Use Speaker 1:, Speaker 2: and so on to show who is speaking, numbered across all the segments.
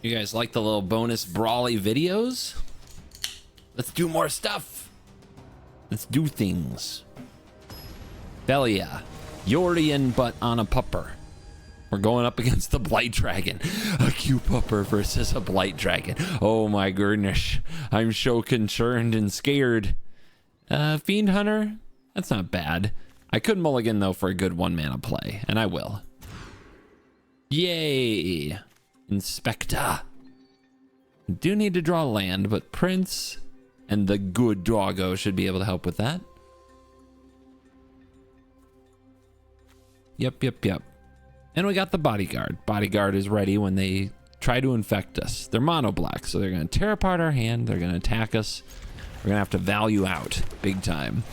Speaker 1: You guys like the little bonus brawly videos? Let's do more stuff. Let's do things. Phelia, Yorian, but on a pupper. We're going up against the Blight Dragon. A cute pupper versus a Blight Dragon. Oh my goodness. I'm so concerned and scared. Fiend Hunter? That's not bad. I could mulligan though for a good 1-mana play, and I will. Yay! Inspector. Do need to draw land, but Prince and the good doggo should be able to help with that. Yep. And we got the Bodyguard. Bodyguard is ready when they try to infect us. They're mono black, so they're going to tear apart our hand. They're going to attack us. We're going to have to value out big time.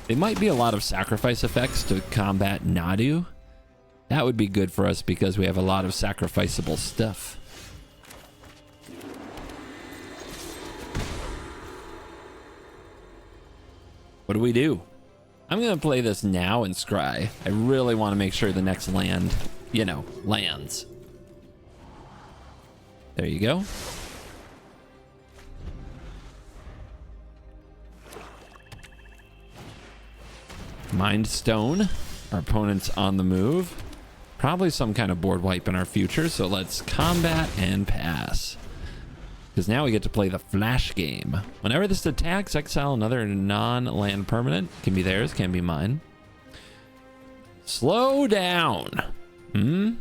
Speaker 1: It might be a lot of sacrifice effects to combat Nadu. That would be good for us because we have a lot of sacrificable stuff. What do we do? I'm going to play this now and scry. I really want to make sure the next land, you know, lands. There you go. Mind Stone. Our opponent's on the move. Probably some kind of board wipe in our future, so let's combat and pass. Because now we get to play the flash game. Whenever this attacks, exile another non-land permanent. Can be theirs, can be mine. Slow down. I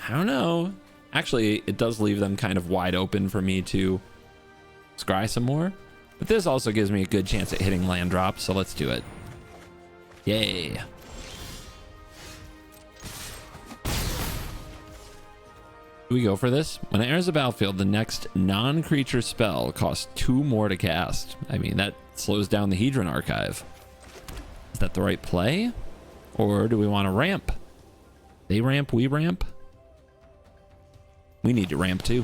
Speaker 1: don't know. Actually, it does leave them kind of wide open for me to scry some more. But this also gives me a good chance at hitting land drops, so let's do it. Yay. Do we go for this? When it enters the battlefield, the next non-creature spell costs 2 more to cast. I mean, that slows down the Hedron Archive. Is that the right play? Or do we want to ramp? They ramp, we ramp? We need to ramp too.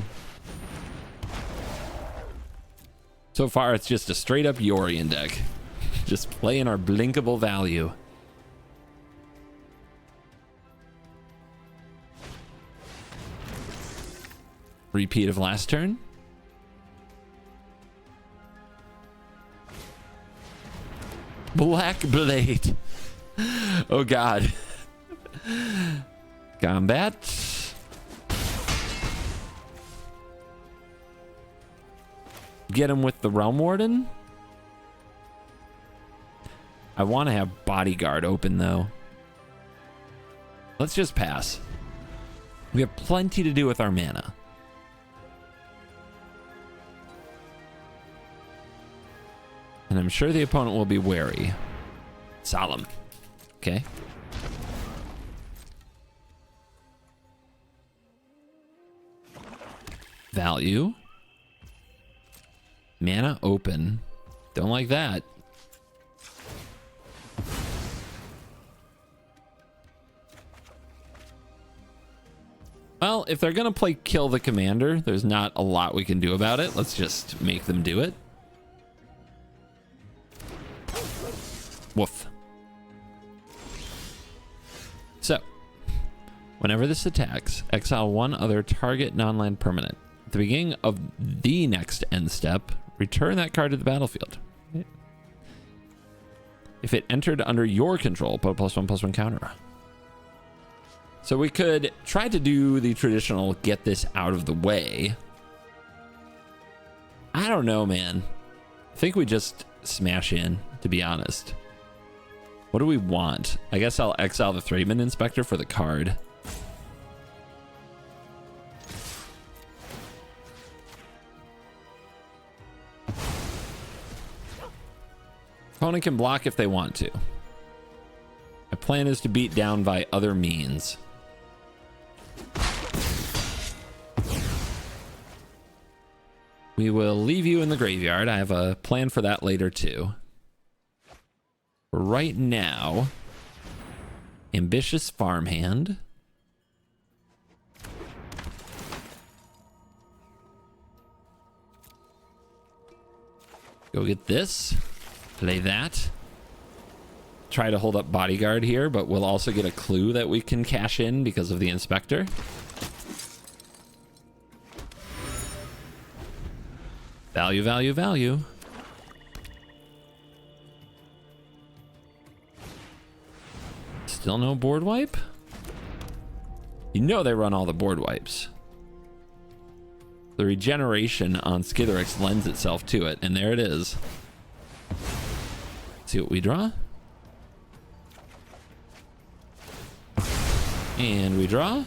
Speaker 1: So far, it's just a straight up Yorian deck. Just playing our blinkable value. Repeat of last turn. Black Blade. Oh god. Combat. Get him with the Realm Warden. I want to have Bodyguard open though. Let's just pass. We have plenty to do with our mana. And I'm sure the opponent will be wary. Solemn. Okay. Value. Mana open. Don't like that. Well, if they're going to play kill the commander, there's not a lot we can do about it. Let's just make them do it. Woof. So, whenever this attacks, exile 1 other target non-land permanent. At the beginning of the next end step, return that card to the battlefield. If it entered under your control, put a +1/+1 counter. So we could try to do the traditional get this out of the way. I don't know, man. I think we just smash in, to be honest. What do we want? I guess I'll exile the Thraben Inspector for the card. Opponent can block if they want to. My plan is to beat down by other means. We will leave you in the graveyard. I have a plan for that later too. Right now, ambitious farmhand. Go get this. Play that. Try to hold up Bodyguard here, but we'll also get a clue that we can cash in because of the Inspector. Value, value, value. Still no board wipe? You know they run all the board wipes. The regeneration on Skitherix lends itself to it, and there it is. See what we draw? And we draw.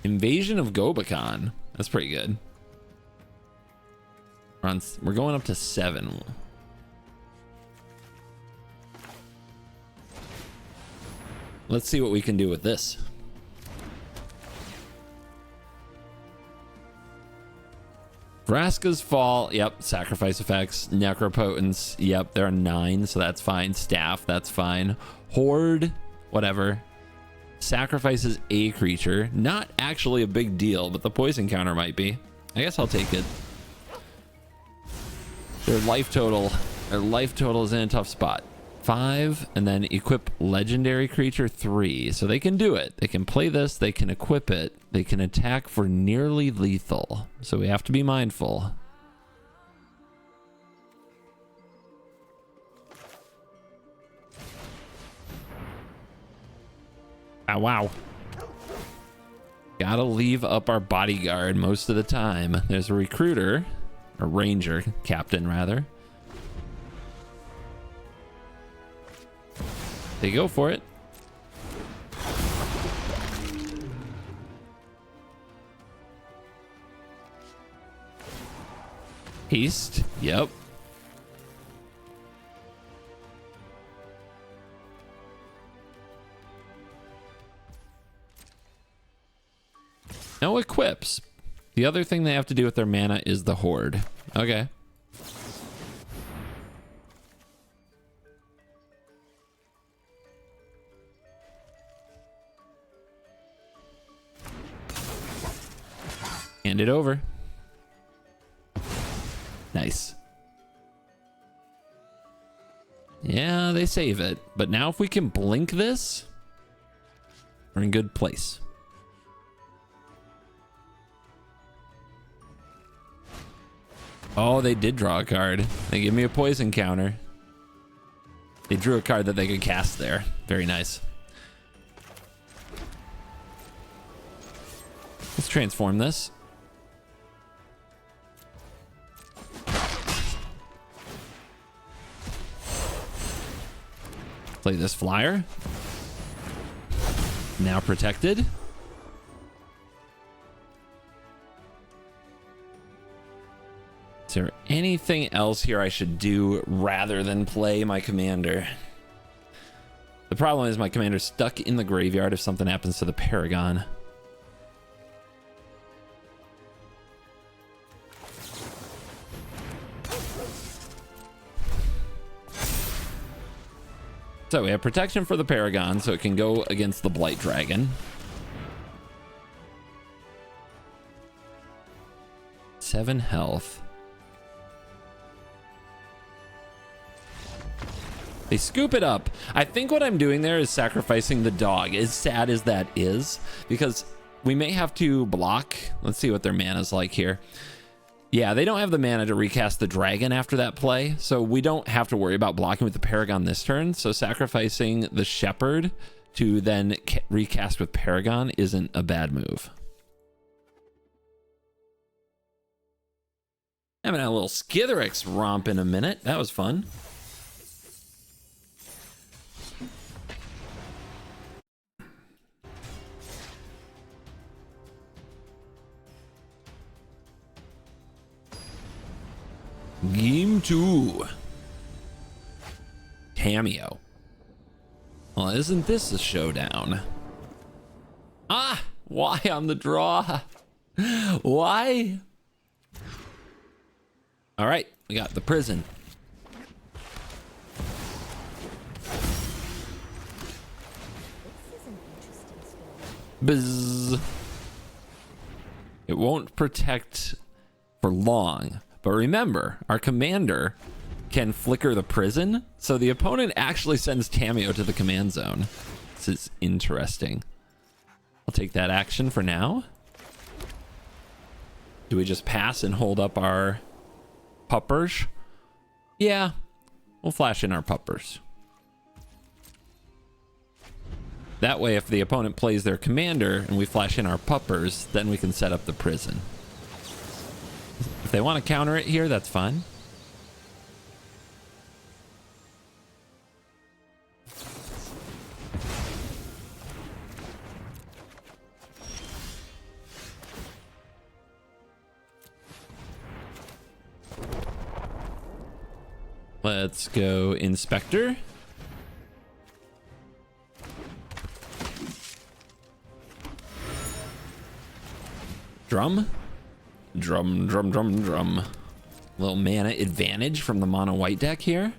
Speaker 1: Invasion of Gobakon. That's pretty good. We're going up to 7. Let's see what we can do with this. Vraska's Fall. Yep. Sacrifice effects. Necropotence. Yep. There are 9, so that's fine. Staff. That's fine. Horde. Whatever. Sacrifices a creature. Not actually a big deal, but the poison counter might be. I guess I'll take it. Their life total is in a tough spot. 5, and then equip legendary creature 3. So they can do it. They can play this. They can equip it. They can attack for nearly lethal. So we have to be mindful. Ah, wow. Gotta leave up our bodyguard most of the time. There's a recruiter, or ranger, captain rather. They go for it. Haste. Yep. No equips. The other thing they have to do with their mana is the horde. Okay. Hand it over. Nice. Yeah, they save it. But now if we can blink this, we're in good place. Oh, they did draw a card. They give me a poison counter. They drew a card that they could cast there. Very nice. Let's transform this. Play this flyer. Now protected. Is there anything else here I should do rather than play my commander? The problem is my commander's stuck in the graveyard if something happens to the Paragon. So we have protection for the Paragon, so it can go against the Blight Dragon. 7 health. They scoop it up. I think what I'm doing there is sacrificing the dog, as sad as that is, because we may have to block. Let's see what their mana's like here. Yeah, they don't have the mana to recast the dragon after that play, so we don't have to worry about blocking with the Paragon this turn. So sacrificing the Shepherd to then recast with Paragon isn't a bad move. Having a little Skitherix romp in a minute. That was fun. Game 2. Cameo. Well, isn't this a showdown? Ah! Why on the draw? Why? All right, we got the prison. Buzz. It won't protect for long. But remember, our commander can flicker the prison, so the opponent actually sends Cameo to the command zone. This is interesting. I'll take that action for now. Do we just pass and hold up our puppers? Yeah, we'll flash in our puppers. That way, if the opponent plays their commander and we flash in our puppers, then we can set up the prison. If they want to counter it here, that's fine. Let's go Inspector. Drum. Drum, drum, drum, drum. Little mana advantage from the mono white deck here.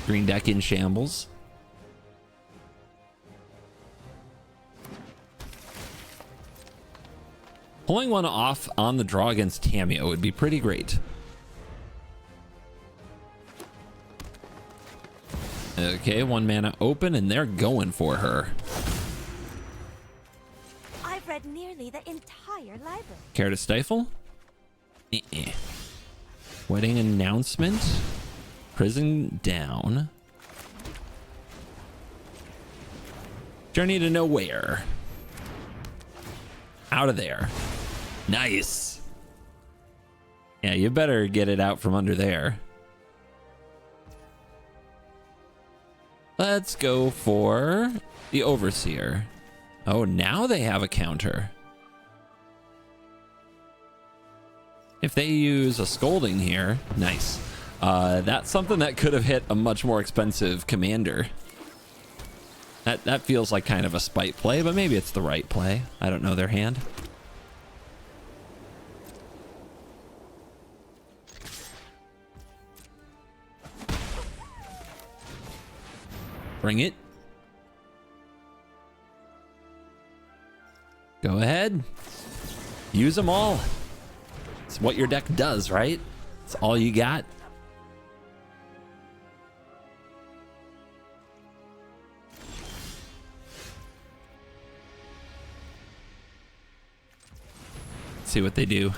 Speaker 1: Green deck in shambles. Pulling one off on the draw against Tamiyo would be pretty great. Okay, 1 mana open, and they're going for her.
Speaker 2: I've read nearly the entire library.
Speaker 1: Care to stifle? Wedding announcement. Prison down. Journey to nowhere. Out of there. Nice. Yeah, you better get it out from under there. Let's go for the Overseer. Oh, now they have a counter. If they use a Scolding here, nice. That's something that could have hit a much more expensive commander. That feels like kind of a spite play, but maybe it's the right play. I don't know their hand. Bring it. Go ahead. Use them all. It's what your deck does, right? It's all you got. Let's see what they do.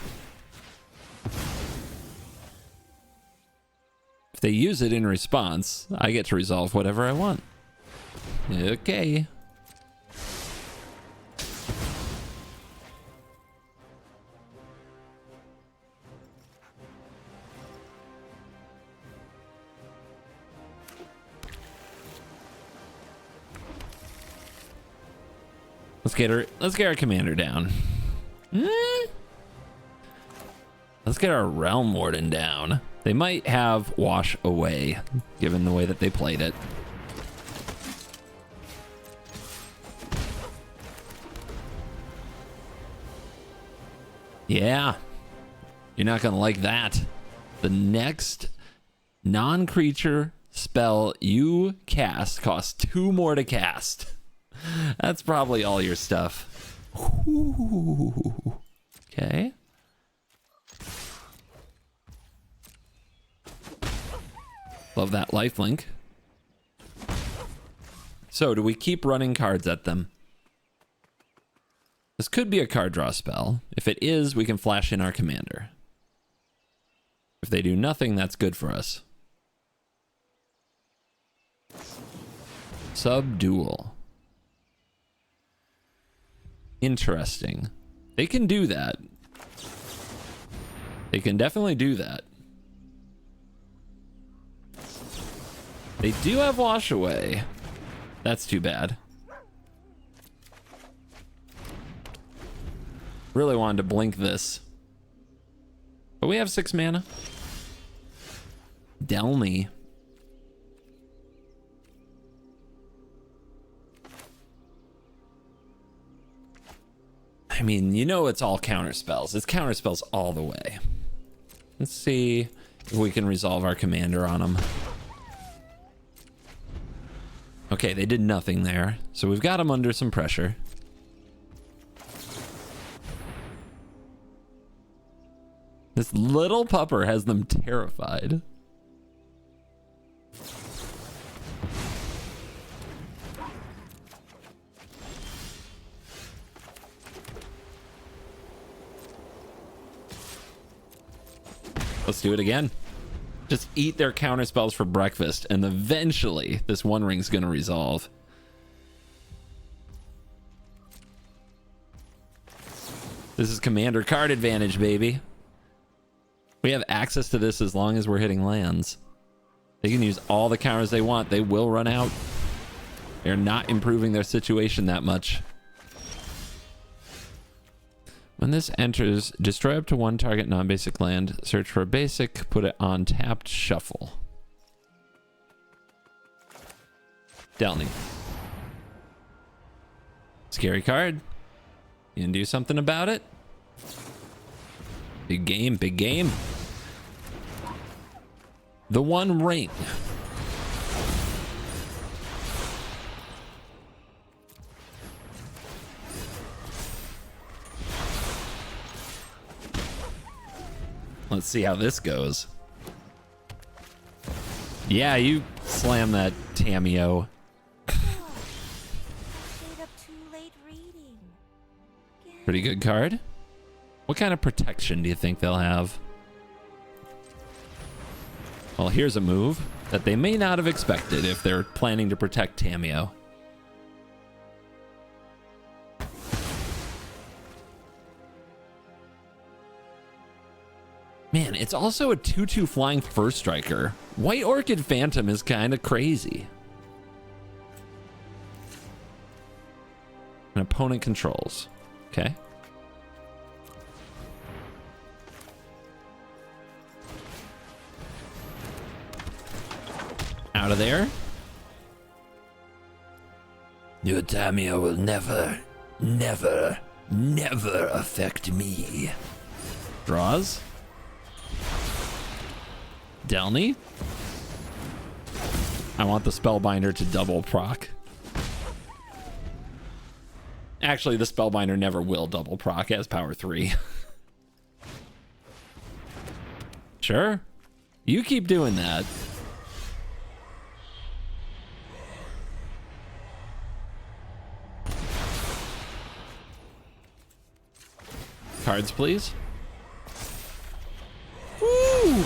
Speaker 1: If they use it in response, I get to resolve whatever I want. Okay. Let's get our commander down. Let's get our Realm Warden down. They might have Wash Away, given the way that they played it. Yeah. You're not gonna like that. The next non-creature spell you cast costs 2 more to cast. That's probably all your stuff. Ooh. Okay. Love that lifelink. So, do we keep running cards at them? This could be a card draw spell. If it is, we can flash in our commander. If they do nothing, that's good for us. Subdual. Interesting. They can do that. They can definitely do that. They do have Wash Away. That's too bad. Really wanted to blink this. But we have 6 mana. Delny. I mean, you know it's all counter spells. It's counter spells all the way. Let's see if we can resolve our commander on them. Okay, they did nothing there. So we've got them under some pressure. This little pupper has them terrified. Let's do it again. Just eat their counter spells for breakfast, and eventually this One Ring's gonna resolve. This is commander card advantage, baby. We have access to this as long as we're hitting lands. They can use all the counters they want. They will run out. They're not improving their situation that much. When this enters, destroy up to one target non-basic land. Search for a basic, put it on tapped, shuffle. Delny. Scary card. You can do something about it. Big game, big game. The One Ring. Let's see how this goes. Yeah, you slam that Tameo. Pretty good card. What kind of protection do you think they'll have? Well, here's a move that they may not have expected if they're planning to protect Tameo. Man, it's also a 2/2 flying first striker. White Orchid Phantom is kind of crazy. An opponent controls. Okay. Out of there. Your Tameo will never, never, never affect me. Draws. Delny. I want the Spellbinder to double proc. Actually, the Spellbinder never will double proc as power 3. Sure. You keep doing that. Cards, please. Woo!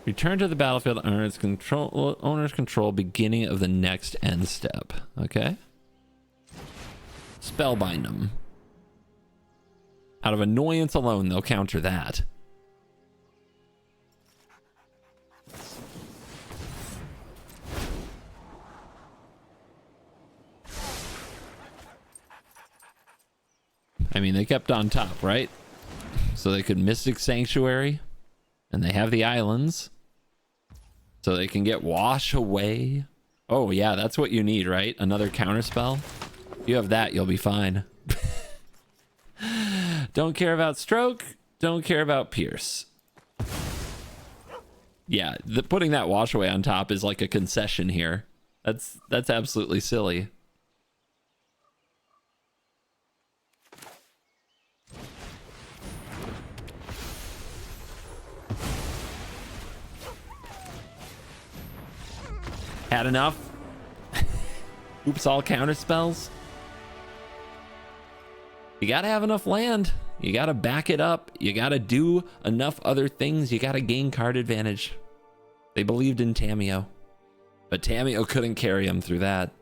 Speaker 1: Return to the battlefield owner's control beginning of the next end step. Okay. Spellbind them. Out of annoyance alone, they'll counter that. I mean, they kept on top, right? So they could Mystic Sanctuary, and they have the islands. So they can get Wash Away. Oh, yeah, that's what you need, right? Another counterspell. If you have that, you'll be fine. Don't care about Stroke. Don't care about Pierce. Yeah, putting that Wash Away on top is like a concession here. That's absolutely silly. Had enough? Oops, all counter spells. You gotta have enough land. You gotta back it up. You gotta do enough other things. You gotta gain card advantage. They believed in Tameo, but Tameo couldn't carry him through that.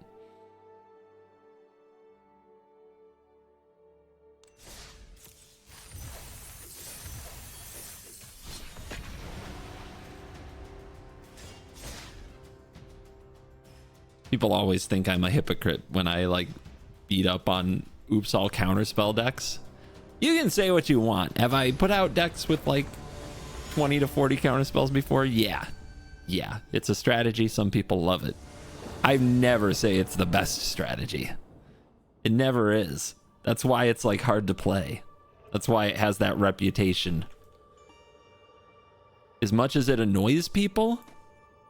Speaker 1: People always think I'm a hypocrite when I like beat up on oops all counterspell decks. You can say what you want. Have I put out decks with like 20 to 40 counterspells before? Yeah. Yeah, it's a strategy. Some people love it. I never say it's the best strategy. It never is. That's why it's like hard to play. That's why it has that reputation. As much as it annoys people,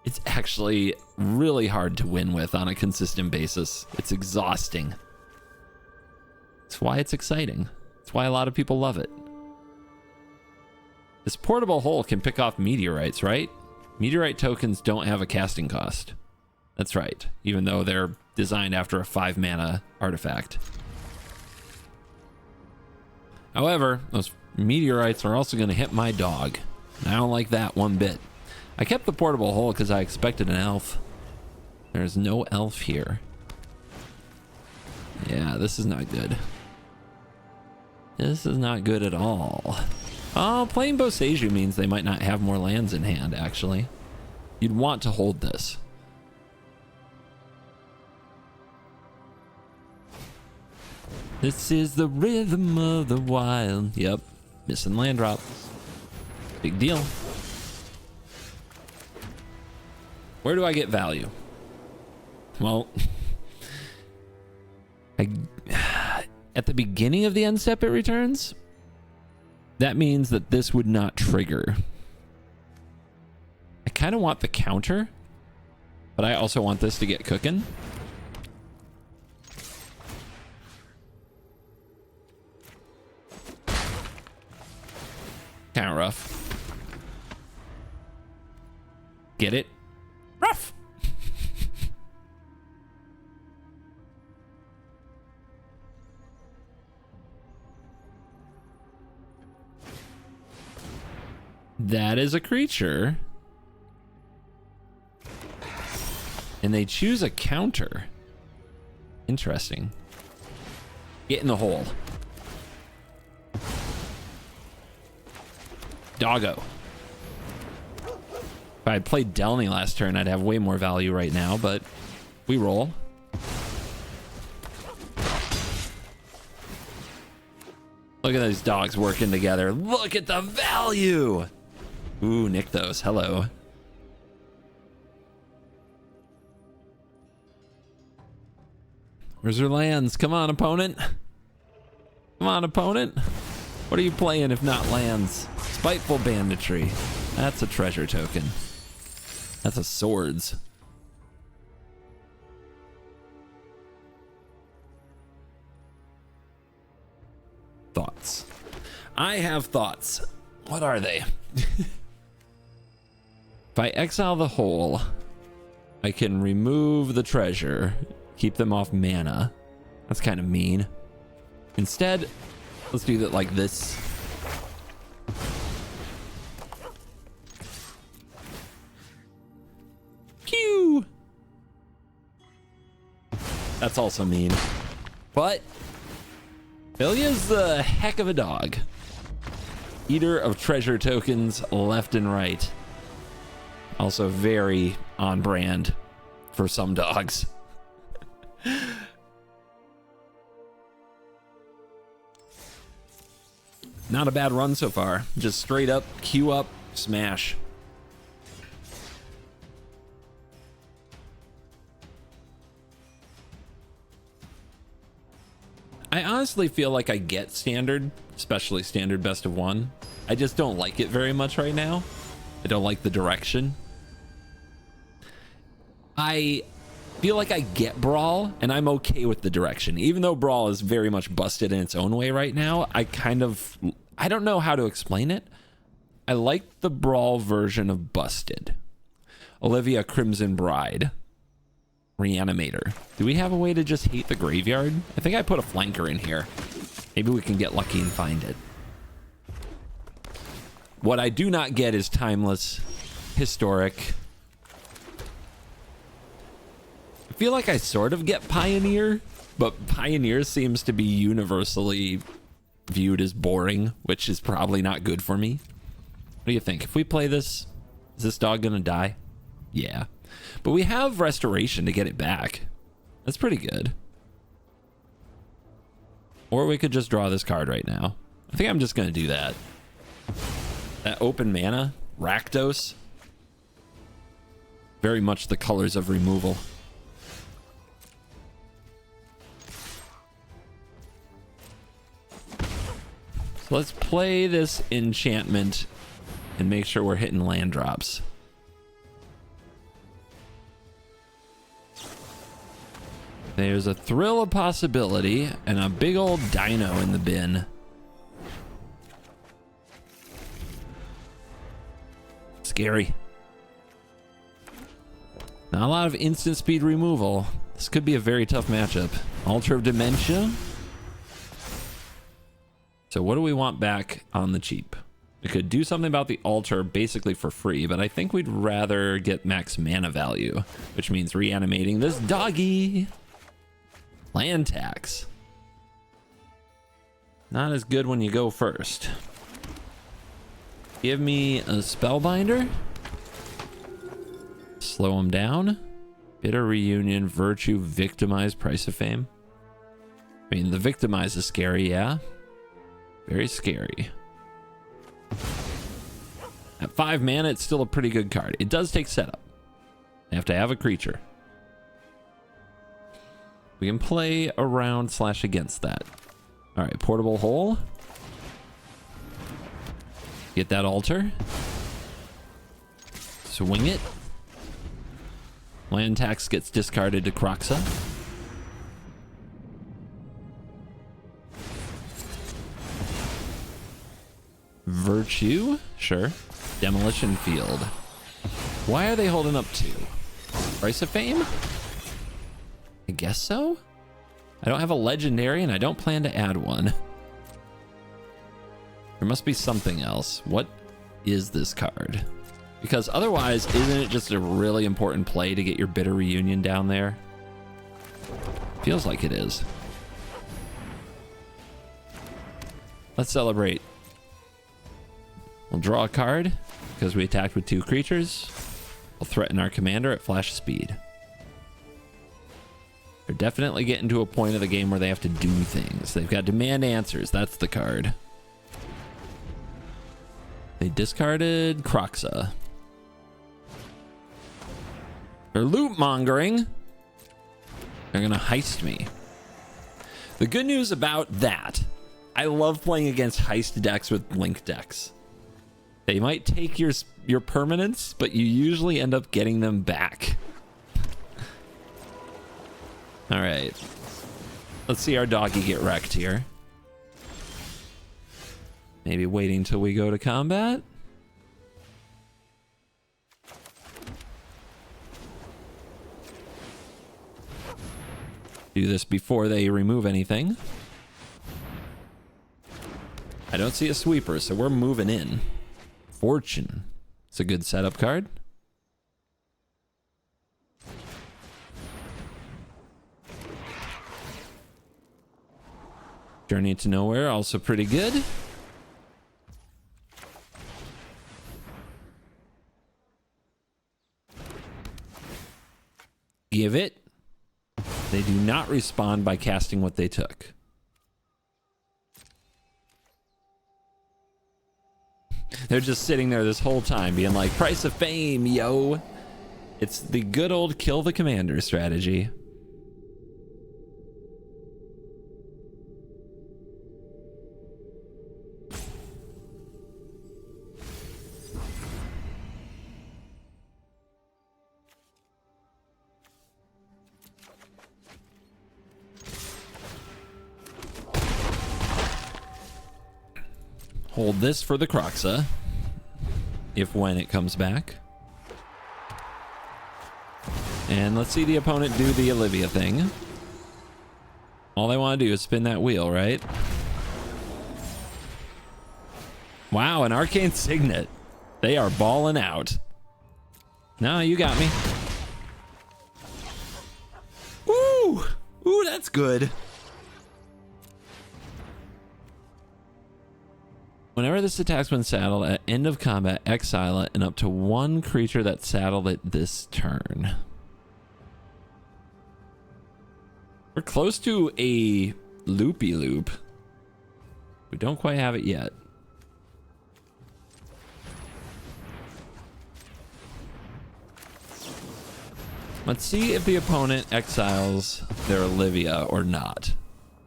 Speaker 1: it's actually really hard to win with on a consistent basis. It's exhausting. That's why it's exciting. That's why a lot of people love it. This portable hole can pick off meteorites, right? Meteorite tokens don't have a casting cost. That's right, even though they're designed after a 5-mana artifact. However, those meteorites are also going to hit my dog. I don't like that one bit. I kept the portable hole because I expected an elf. There's no elf here. Yeah, this is not good. This is not good at all. Oh, playing Boseiju means they might not have more lands in hand, actually. You'd want to hold this. This is the rhythm of the wild. Yep, missing land drop. Big deal. Where do I get value? Well, at the beginning of the end step it returns. That means that this would not trigger. I kind of want the counter, but I also want this to get cooking. Kind of rough. Get it? Rough. That is a creature. And they choose a counter. Interesting. Get in the hole. Doggo. If I had played Delny last turn, I'd have way more value right now, but we roll. Look at those dogs working together. Look at the value. Ooh, nick those. Hello. Where's your lands? Come on, opponent. Come on, opponent. What are you playing if not lands? Spiteful Banditry. That's a treasure token. That's a swords. Thoughts. I have thoughts. What are they? If I exile the hole, I can remove the treasure, keep them off mana. That's kind of mean. Instead, let's do that like this. Q. That's also mean. But Phelia's the heck of a dog. Eater of treasure tokens left and right. Also very on brand for some dogs. Not a bad run so far. Just straight up, queue up, smash. I honestly feel like I get standard, especially standard best of one. I just don't like it very much right now. I don't like the direction. I feel like I get Brawl, and I'm okay with the direction. Even though Brawl is very much busted in its own way right now, I don't know how to explain it. I like the Brawl version of busted. Olivia Crimson Bride. Reanimator. Do we have a way to just hate the graveyard? I think I put a flanker in here. Maybe we can get lucky and find it. What I do not get is timeless, historic. I feel like I sort of get Pioneer, but Pioneer seems to be universally viewed as boring, which is probably not good for me. What do you think? If we play this, is this dog gonna die? Yeah. But we have Restoration to get it back. That's pretty good. Or we could just draw this card right now. I think I'm just gonna do that. That open mana, Rakdos. Very much the colors of removal. So let's play this enchantment and make sure we're hitting land drops. There's a Thrill of Possibility and a big old dino in the bin. Scary. Not a lot of instant speed removal. This could be a very tough matchup. Altar of Dementia. So what do we want back on the cheap? We could do something about the altar basically for free, but I think we'd rather get max mana value, which means reanimating this doggy. Land tax. Not as good when you go first. Give me a Spellbinder. Slow him down. Bitter Reunion, Virtue, Victimize, Price of Fame. I mean, the Victimize is scary, yeah. Very scary. At 5 mana, it's still a pretty good card. It does take setup. You have to have a creature. We can play around / against that. All right, Portable Hole. Get that altar. Swing it. Land tax gets discarded to Croxa. Virtue, sure. Demolition Field. Why are they holding up 2? Price of Fame? I guess so. I don't have a legendary and I don't plan to add one. There must be something else. What is this card? Because otherwise, isn't it just a really important play to get your Bitter Reunion down there? Feels like it is. Let's celebrate. We'll draw a card because we attacked with 2 creatures. We'll threaten our commander at flash speed. They're definitely getting to a point of the game where they have to do things. They've got demand answers. That's the card. They discarded Croxa. They're loot mongering. They're gonna heist me. The good news about that, I love playing against heist decks with link decks. They might take your permanents, but you usually end up getting them back. All right. Let's see our doggy get wrecked here. Maybe waiting till we go to combat. Do this before they remove anything. I don't see a sweeper, so we're moving in. Fortune. It's a good setup card. Journey to Nowhere, also pretty good. Give it. They do not respond by casting what they took. They're just sitting there this whole time being like, Price of Fame, yo. It's the good old kill the commander strategy. Hold this for the Croxa, if when it comes back. And let's see the opponent do the Olivia thing. All they want to do is spin that wheel, right? Wow, an Arcane Signet. They are balling out. No, you got me. Ooh! Ooh, that's good. Whenever this attacks when saddled at end of combat, exile it and up to 1 creature that's saddled it this turn. We're close to a loopy loop. We don't quite have it yet. Let's see if the opponent exiles their Olivia or not.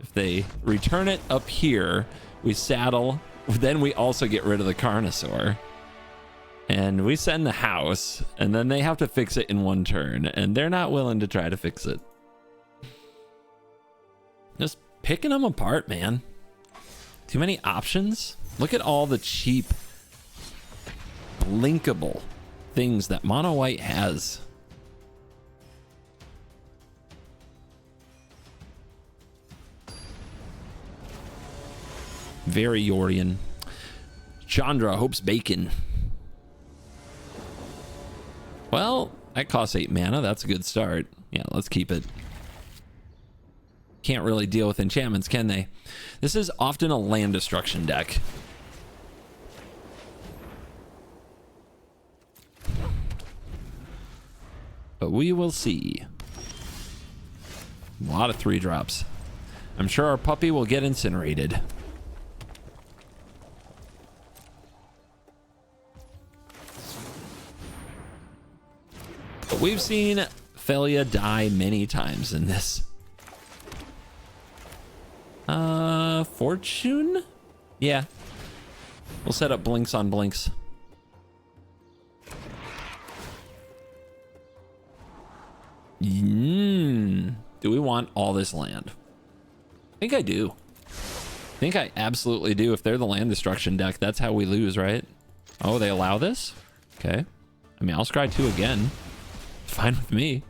Speaker 1: If they return it up here, we saddle. Then we also get rid of the Carnosaur. And we send the house. And then they have to fix it in 1 turn. And they're not willing to try to fix it. Just picking them apart, man. Too many options. Look at all the cheap, blinkable things that Mono White has. Very Yorian. Chandra hopes bacon. Well, that costs 8 mana. That's a good start. Yeah, let's keep it. Can't really deal with enchantments, can they? This is often a land destruction deck. But we will see. A lot of 3-drops. I'm sure our puppy will get incinerated. But we've seen Phelia die many times in this. Fortune? Yeah. We'll set up blinks on blinks. Do we want all this land? I think I do. I think I absolutely do. If they're the land destruction deck, that's how we lose, right? Oh, they allow this? Okay. I mean, I'll scry 2 again. Fine with me.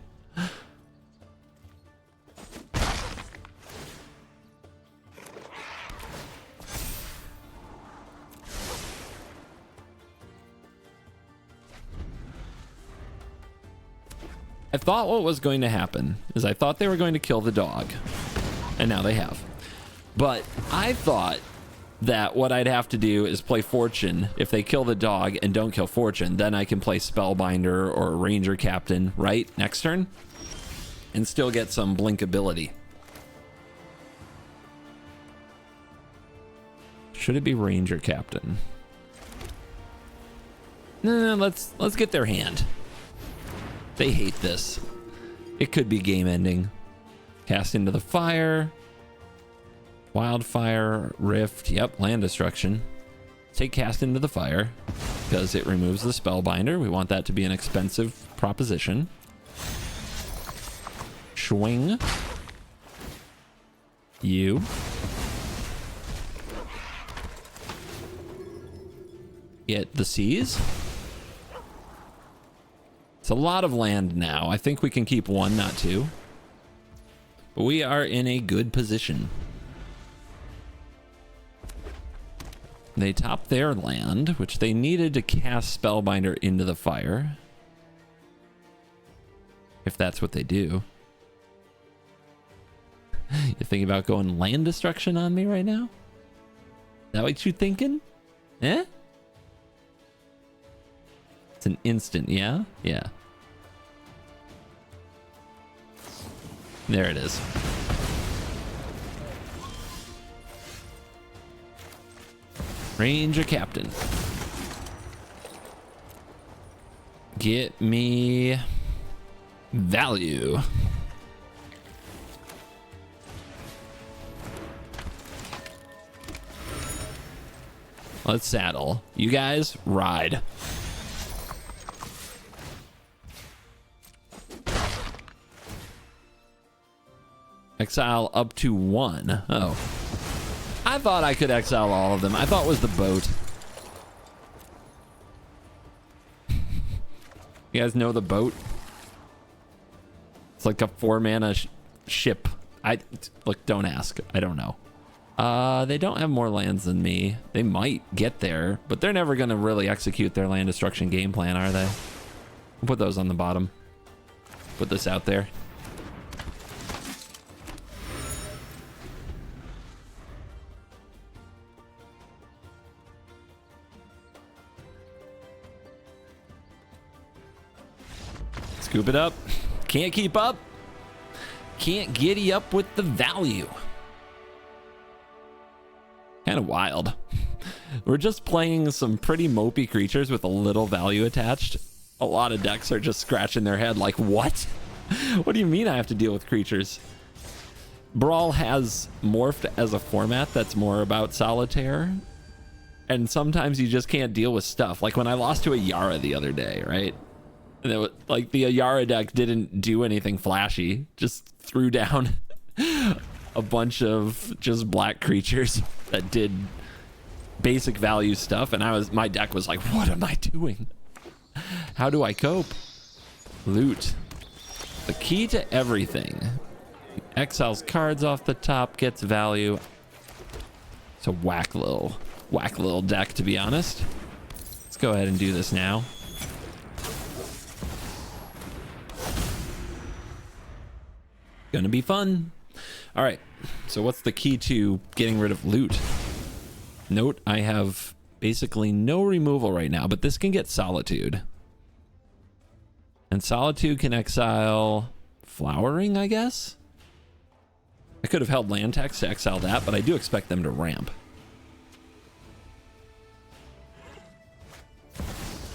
Speaker 1: I thought what was going to happen is I thought they were going to kill the dog, and now they have. But I thought that what I'd have to do is play Fortune. If they kill the dog and don't kill Fortune, then I can play Spellbinder or Ranger Captain, right? Next turn, and still get some blink ability. Should it be Ranger Captain? No, let's get their hand. They hate this. It could be game ending. Cast into the fire. Wildfire, Rift. Yep, land destruction. Take cast into the fire because it removes the Spellbinder. We want that to be an expensive proposition. Swing. You. Get the seas. It's a lot of land now. I think we can keep 1, not 2. But we are in a good position. They top their land, which they needed to cast Spellbinder into the fire. If that's what they do. You thinking about going land destruction on me right now? Is that what you thinking? Eh? It's an instant, yeah? Yeah. There it is. Ranger Captain. Get me value. Let's saddle. You guys ride. Exile up to 1. Oh. I thought I could exile all of them. I thought it was the boat. You guys know the boat? It's like a 4-mana ship. Look, don't ask. I don't know. They don't have more lands than me. They might get there, but they're never going to really execute their land destruction game plan, are they? We'll put those on the bottom. Put this out there. Scoop it up. Can't keep up. Can't giddy up with the value. Kind of wild. We're just playing some pretty mopey creatures with a little value attached. A lot of decks are just scratching their head like, what? What do you mean I have to deal with creatures? Brawl has morphed as a format that's more about solitaire. And sometimes you just can't deal with stuff. Like when I lost to a Yara the other day, right? And it was, like, the Yara deck didn't do anything flashy. Just threw down a bunch of just black creatures that did basic value stuff. And my deck was like, what am I doing? How do I cope? Loot. The key to everything. Exiles cards off the top, gets value. It's a whack little deck, to be honest. Let's go ahead and do this now. Gonna be fun. All right, so what's the key to getting rid of loot? Note, I have basically no removal right now, but this can get Solitude. And Solitude can exile Flowering, I guess? I could have held land tax to exile that, but I do expect them to ramp.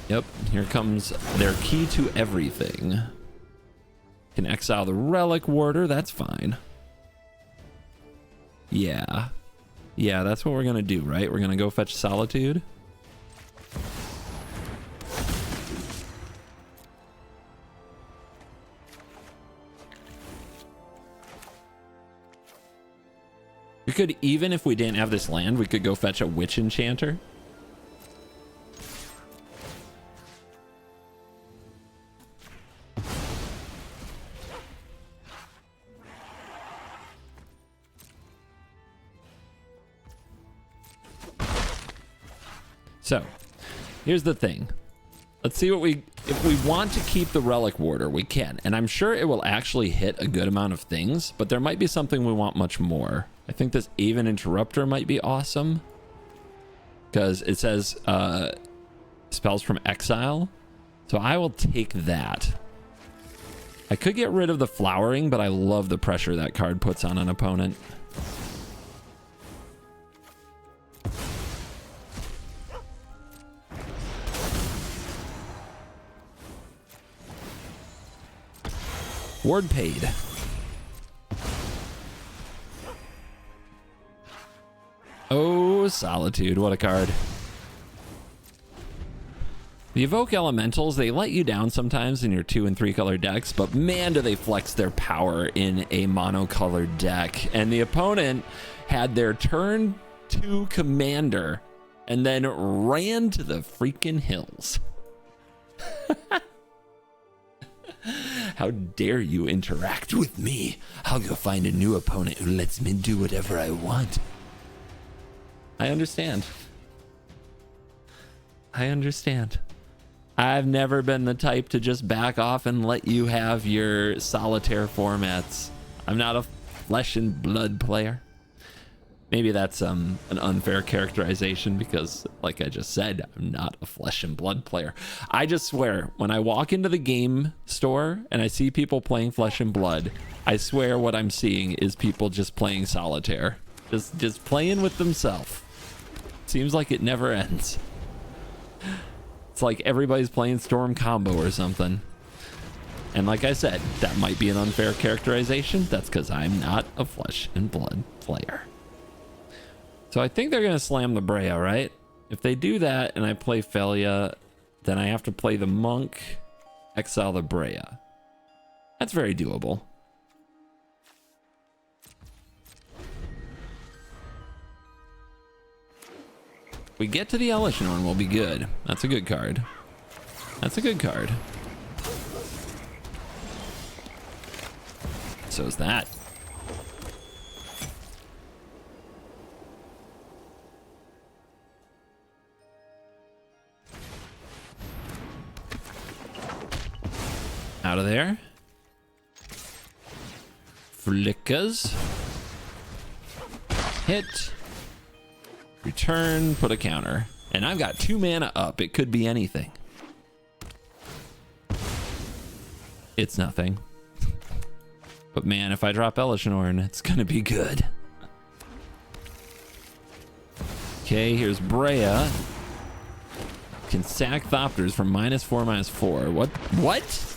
Speaker 1: Yep, here comes their key to everything. Can exile the Relic Warder, that's fine. Yeah. Yeah, that's what we're gonna do, right? We're gonna go fetch Solitude. We could, even if we didn't have this land, we could go fetch a Witch Enchanter. So, here's the thing. Let's see what if we want to keep the Relic Warder, we can. And I'm sure it will actually hit a good amount of things, but there might be something we want much more. I think this Aven Interrupter might be awesome. Because it says spells from exile. So I will take that. I could get rid of the Flowering, but I love the pressure that card puts on an opponent. Ward paid. Oh, Solitude, what a card. The Evoke Elementals, they let you down sometimes in your 2 and 3 color decks, but man, do they flex their power in a monocolored deck. And the opponent had their turn 2 commander and then ran to the freaking hills. How dare you interact with me? I'll go find a new opponent who lets me do whatever I want. I understand. I understand. I've never been the type to just back off and let you have your solitaire formats. I'm not a flesh and blood player. Maybe that's an unfair characterization because, like I just said, I'm not a flesh and blood player. I just swear, when I walk into the game store and I see people playing Flesh and Blood, I swear what I'm seeing is people just playing solitaire. Just playing with themselves. Seems like it never ends. It's like everybody's playing Storm Combo or something. And like I said, that might be an unfair characterization. That's because I'm not a Flesh and Blood player. So I think they're going to slam the Brea, right? If they do that and I play Phelia, then I have to play the Monk, exile the Brea. That's very doable. If we get to the Elishnorn, we'll be good. That's a good card. That's a good card. So is that. Out of there. Flickers. Hit. Return. Put a counter. And I've got 2 mana up. It could be anything. It's nothing. But man, if I drop Elishnorn, it's gonna be good. Okay, here's Brea. Can sack Thopters from -4, -4. What?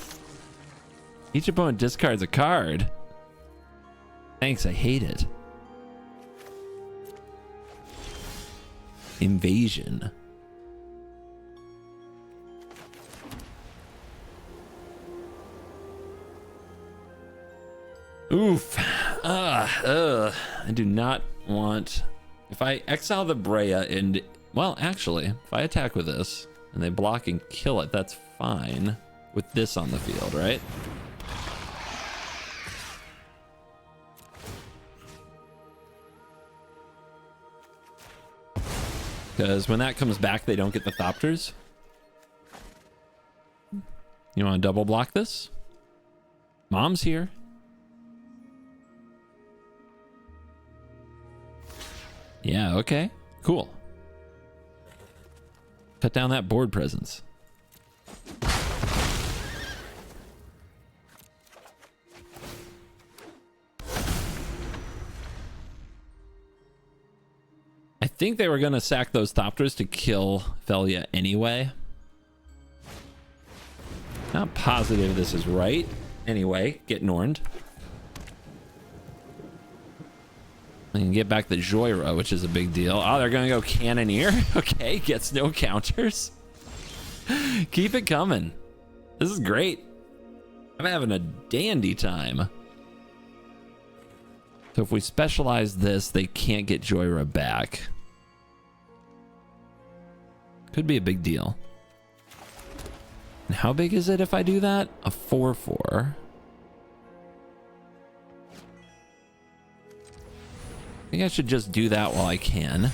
Speaker 1: Each opponent discards a card. Thanks, I hate it. Invasion. Oof. I do not want... If I exile the Brea and... Well, actually, if I attack with this and they block and kill it, that's fine. With this on the field, right? Because when that comes back, they don't get the Thopters. You want to double block this? Mom's here. Yeah, okay. Cool. Cut down that board presence. I think they were going to sack those Thopters to kill Phelia anyway. Not positive this is right. Anyway, get Norned. I can get back the Joyra, which is a big deal. Oh, they're going to go Cannoneer. Okay, gets no counters. Keep it coming. This is great. I'm having a dandy time. So if we specialize this, they can't get Joyra back. Could be a big deal. And how big is it if I do that? A 4/4. I think I should just do that while I can.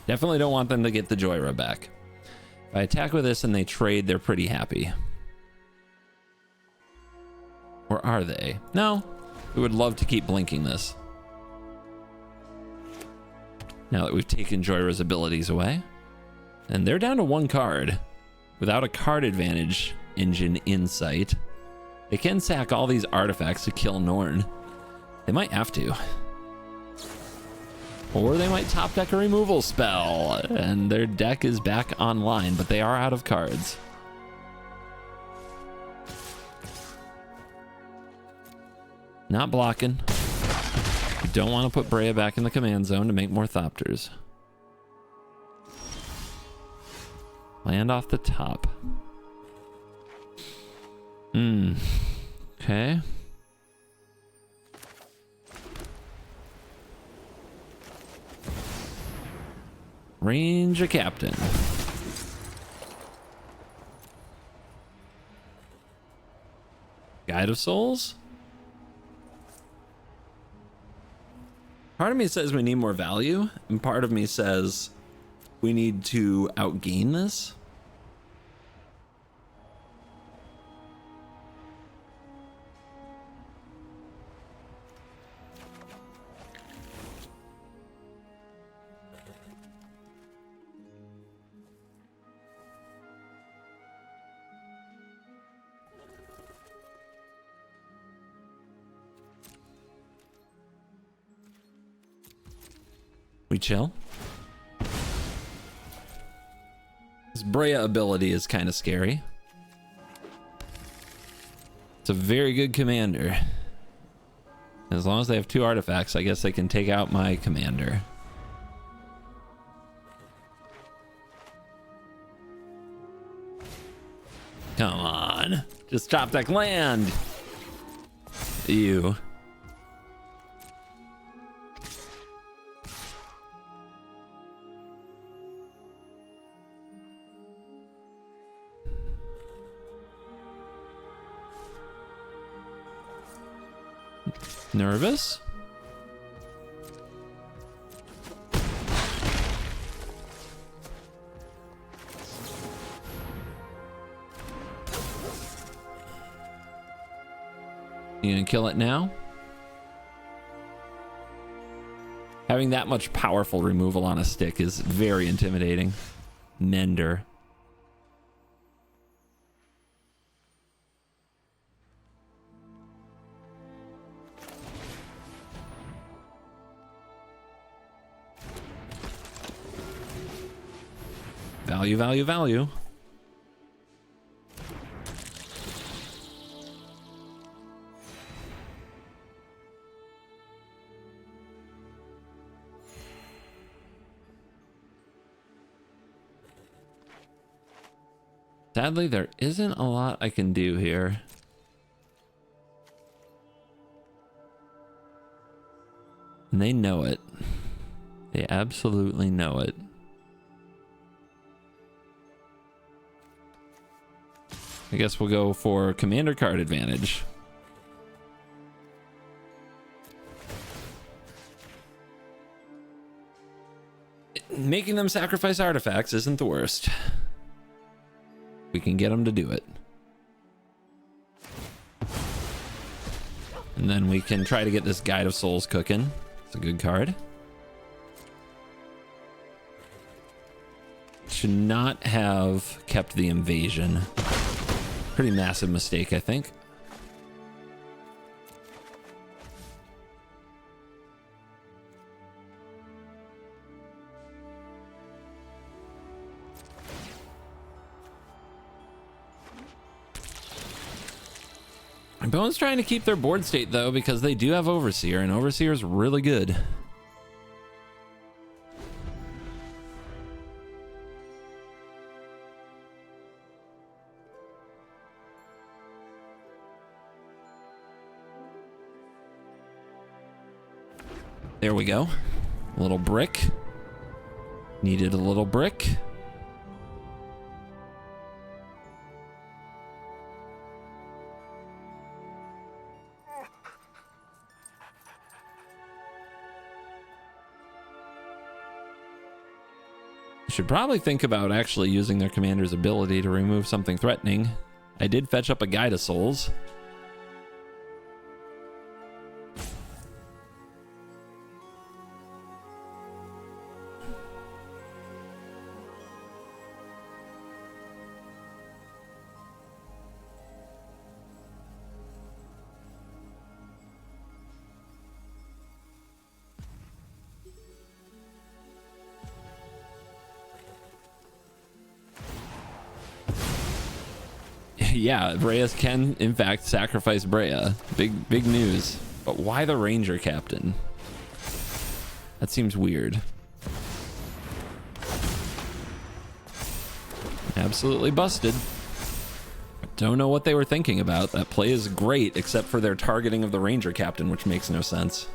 Speaker 1: Definitely don't want them to get the Joyra back. If I attack with this and they trade, they're pretty happy. Or are they? No. We would love to keep blinking this. Now that we've taken Joyra's abilities away. And they're down to 1 card. Without a card advantage engine in sight. They can sack all these artifacts to kill Norn. They might have to. Or they might top deck a removal spell. And their deck is back online, but they are out of cards. Not blocking. We don't want to put Brea back in the command zone to make more Thopters. Land off the top. Okay. Range a captain. Guide of Souls? Part of me says we need more value, and part of me says we need to outgain this. We chill. This Brea ability is kind of scary. It's a very good commander. As long as they have 2 artifacts, I guess they can take out my commander. Come on. Just top deck land. Ew. Nervous? You gonna kill it now? Having that much powerful removal on a stick is very intimidating. Mender. Value, value, value. Sadly, there isn't a lot I can do here. And they know it. They absolutely know it. I guess we'll go for commander card advantage. Making them sacrifice artifacts isn't the worst. We can get them to do it. And then we can try to get this Guide of Souls cooking. It's a good card. Should not have kept the invasion. Pretty massive mistake, I think. Bone's trying to keep their board state though, because they do have Overseer, and Overseer is really good. There we go. A little brick. Needed a little brick. Should probably think about actually using their commander's ability to remove something threatening. I did fetch up a Guide of Souls. Yeah, Breas can in fact sacrifice Brea. Big news. But why the Ranger Captain? That seems weird. Absolutely busted. Don't know what they were thinking about. That play is great, except for their targeting of the Ranger Captain, which makes no sense.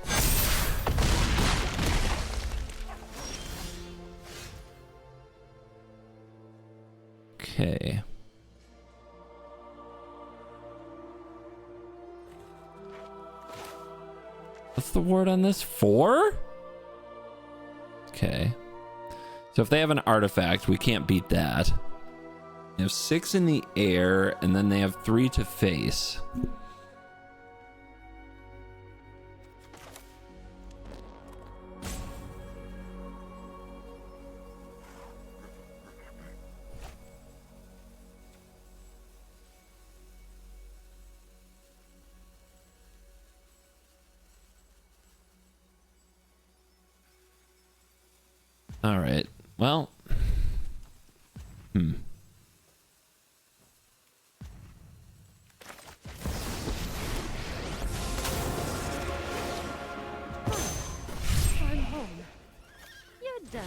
Speaker 1: Okay. What's the word on this? 4? Okay. So if they have an artifact, we can't beat that. They have 6 in the air, and then they have 3 to face. All right. Well. I'm
Speaker 2: home. You're done.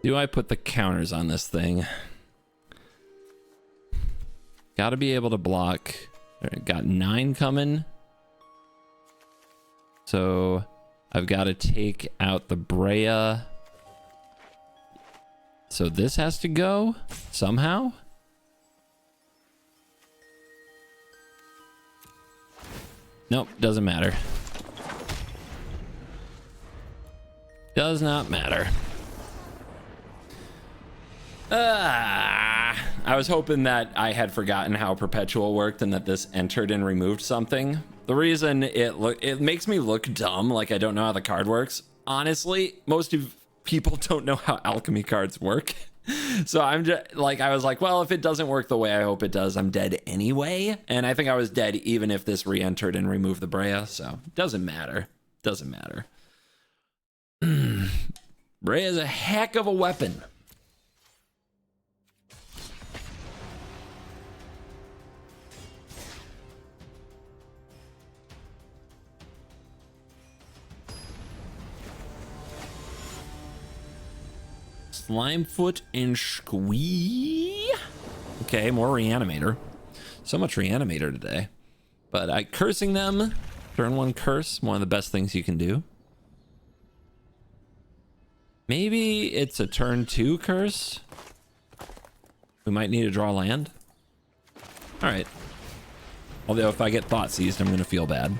Speaker 1: Do I put the counters on this thing? Got to be able to block. Got 9 coming. So I've got to take out the Brea. So this has to go somehow. Nope, doesn't matter. Does not matter. I was hoping that I had forgotten how Perpetual worked and that this entered and removed something. The reason it makes me look dumb, like I don't know how the card works. Honestly, most of people don't know how alchemy cards work. So I'm just like, I was like, well, if it doesn't work the way I hope it does, I'm dead anyway. And I think I was dead even if this re-entered and removed the Brea. So doesn't matter. Doesn't matter. Brea is a heck of a weapon. Slimefoot and Squee. Okay, more Reanimator. So much Reanimator today. But cursing them Turn 1 curse, one of the best things you can do. Maybe it's a turn 2 curse. We might need to draw land. All right. Although if I get thought seized, I'm going to feel bad.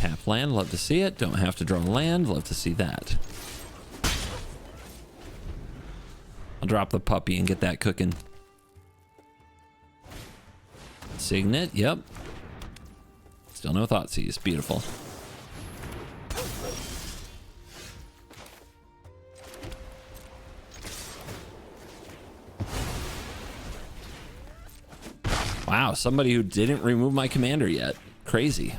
Speaker 1: Tap land, love to see it. Don't have to draw land, love to see that. I'll drop the puppy and get that cooking. Signet, yep. Still no thought seize, beautiful. Wow, somebody who didn't remove my commander yet. Crazy.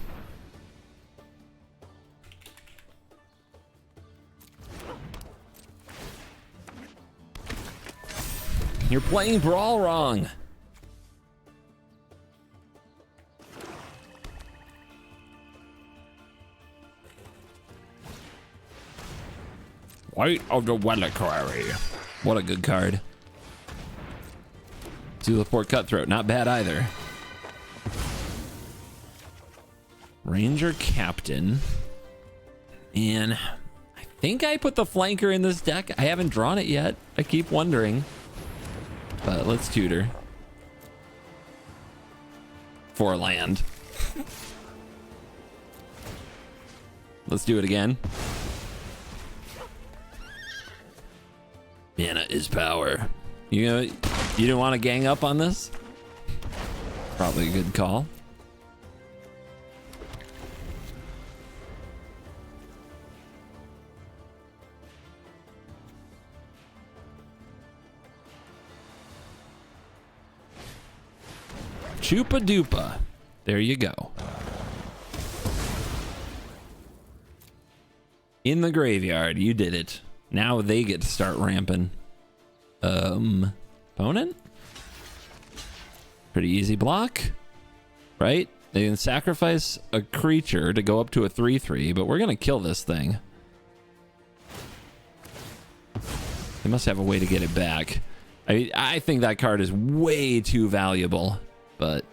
Speaker 1: You're playing Brawl wrong. Weight of the Reliquary. What a good card. Zulaport Cutthroat, not bad either. Ranger Captain. And I think I put the flanker in this deck. I haven't drawn it yet. I keep wondering. But let's tutor. For land. Let's do it again. Mana is power. You didn't want to gang up on this? Probably a good call. Chupa dupa. There you go. In the graveyard, you did it. Now they get to start ramping. Opponent? Pretty easy block, right? They can sacrifice a creature to go up to a 3/3, but we're gonna kill this thing. They must have a way to get it back. I think that card is way too valuable, but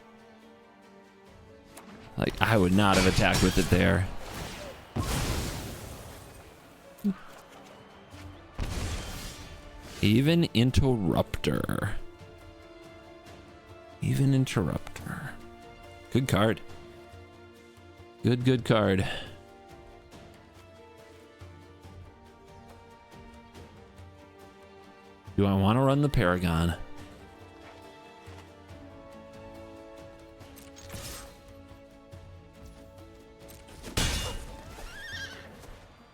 Speaker 1: like I would not have attacked with it there. Even Interrupter. Even Interrupter. Good card. Good card. Do I want to run the Paragon?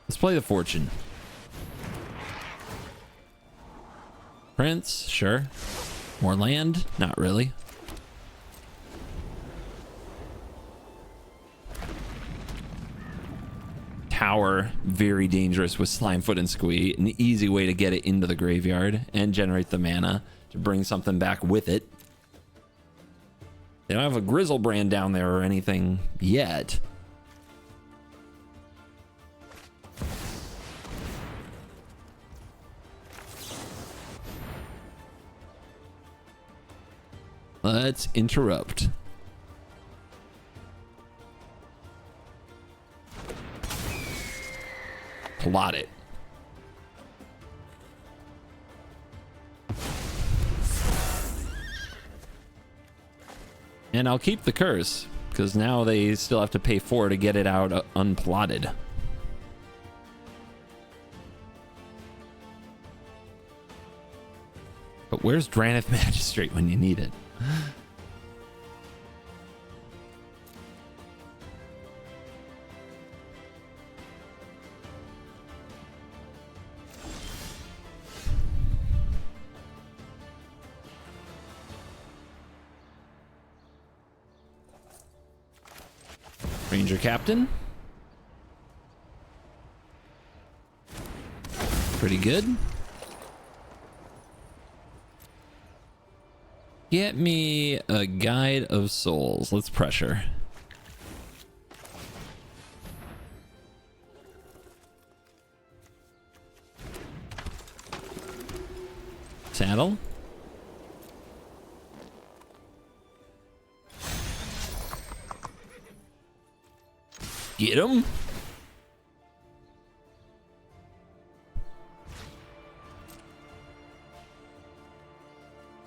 Speaker 1: Let's play the Fortune. Prince, sure. More land? Not really. Tower, very dangerous with Slimefoot and Squee. An easy way to get it into the graveyard and generate the mana to bring something back with it. They don't have a Grizzlebrand down there or anything yet. Let's interrupt. Plot it. And I'll keep the curse, because now they still have to pay 4 to get it out unplotted. But where's Dranith Magistrate when you need it? Ranger Captain. Pretty good. Get me a Guide of Souls. Let's pressure. Saddle. Get him.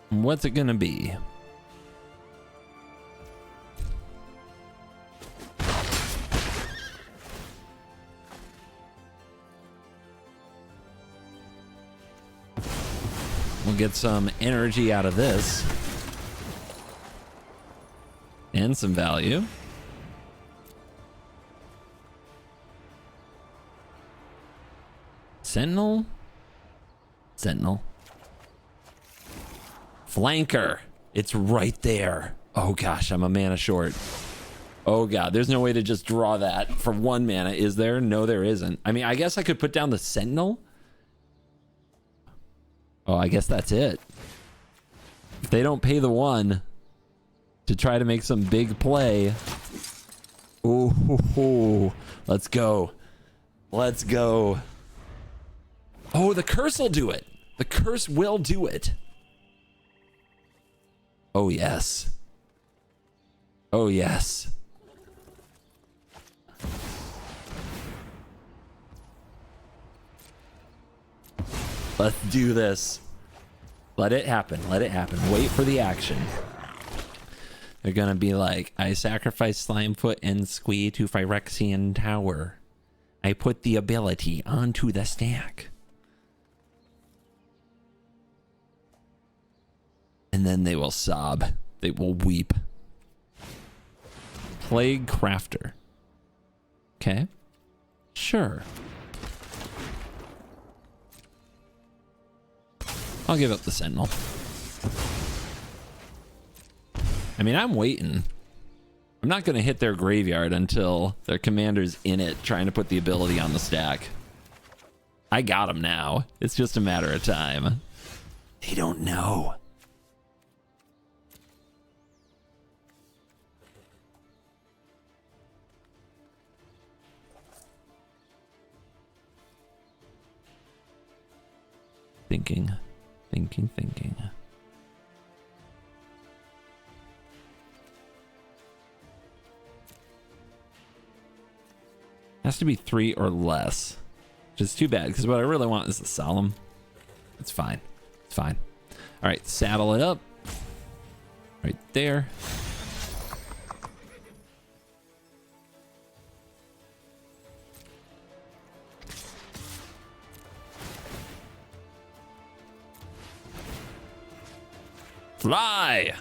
Speaker 1: What's it gonna be? We'll get some energy out of this. And some value. Sentinel? Sentinel. Flanker. It's right there. Oh gosh, I'm a mana short. Oh god, there's no way to just draw that for 1 mana, is there? No, there isn't. I mean, I guess I could put down the Sentinel. Oh, I guess that's it. If they don't pay the 1 to try to make some big play. Ooh, let's go. Let's go. Oh, the curse will do it. The curse will do it. Oh, yes. Oh, yes. Let's do this. Let it happen. Let it happen. Wait for the action. They're gonna be like, I sacrificed Slimefoot and Squee to Phyrexian Tower. I put the ability onto the stack. And then they will sob. They will weep. Plague Crafter. Okay. Sure. I'll give up the Sentinel. I mean, I'm waiting. I'm not going to hit their graveyard until their commander's in it trying to put the ability on the stack. I got him now. It's just a matter of time. They don't know. Thinking. Has to be 3 or less, which is too bad because what I really want is the Solemn. It's fine. It's fine. All right, saddle it up right there. Fly!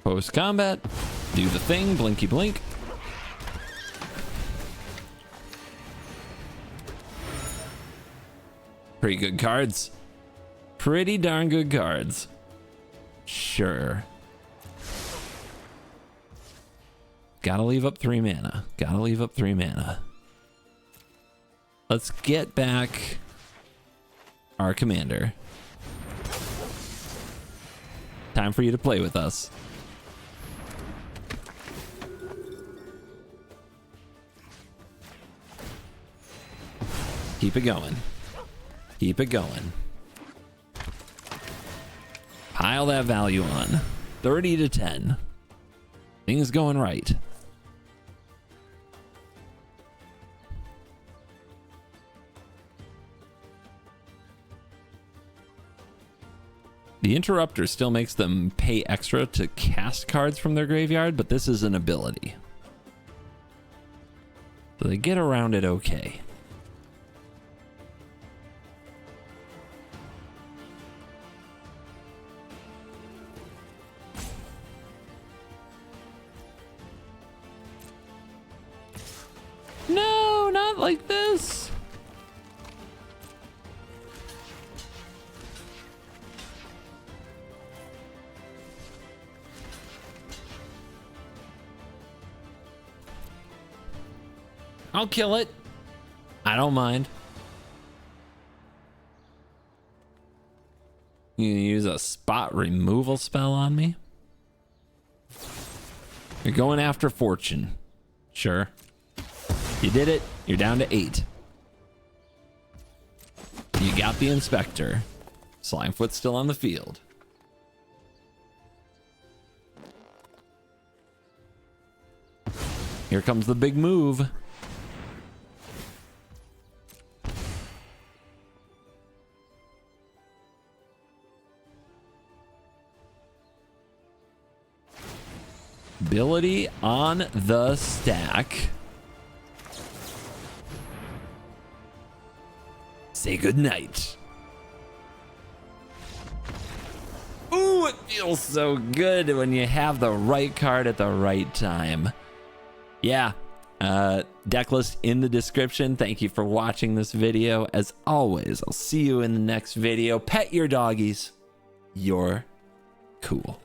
Speaker 1: Post combat, do the thing, blinky blink. Pretty good cards. Pretty darn good cards. Sure. Gotta leave up 3 mana. Gotta leave up 3 mana. Let's get back our commander. Time for you to play with us. Keep it going. Keep it going. Pile that value on. 30 to 10. Things going right. The interrupter still makes them pay extra to cast cards from their graveyard, but this is an ability. So they get around it okay. No, not like this. I'll kill it. I don't mind. You can use a spot removal spell on me? You're going after Fortune. Sure. You did it. You're down to 8. You got the Inspector. Slimefoot's still on the field. Here comes the big move. Ability on the stack. Say goodnight. Ooh, it feels so good when you have the right card at the right time. Yeah, deck list in the description. Thank you for watching this video. As always, I'll see you in the next video. Pet your doggies. You're cool.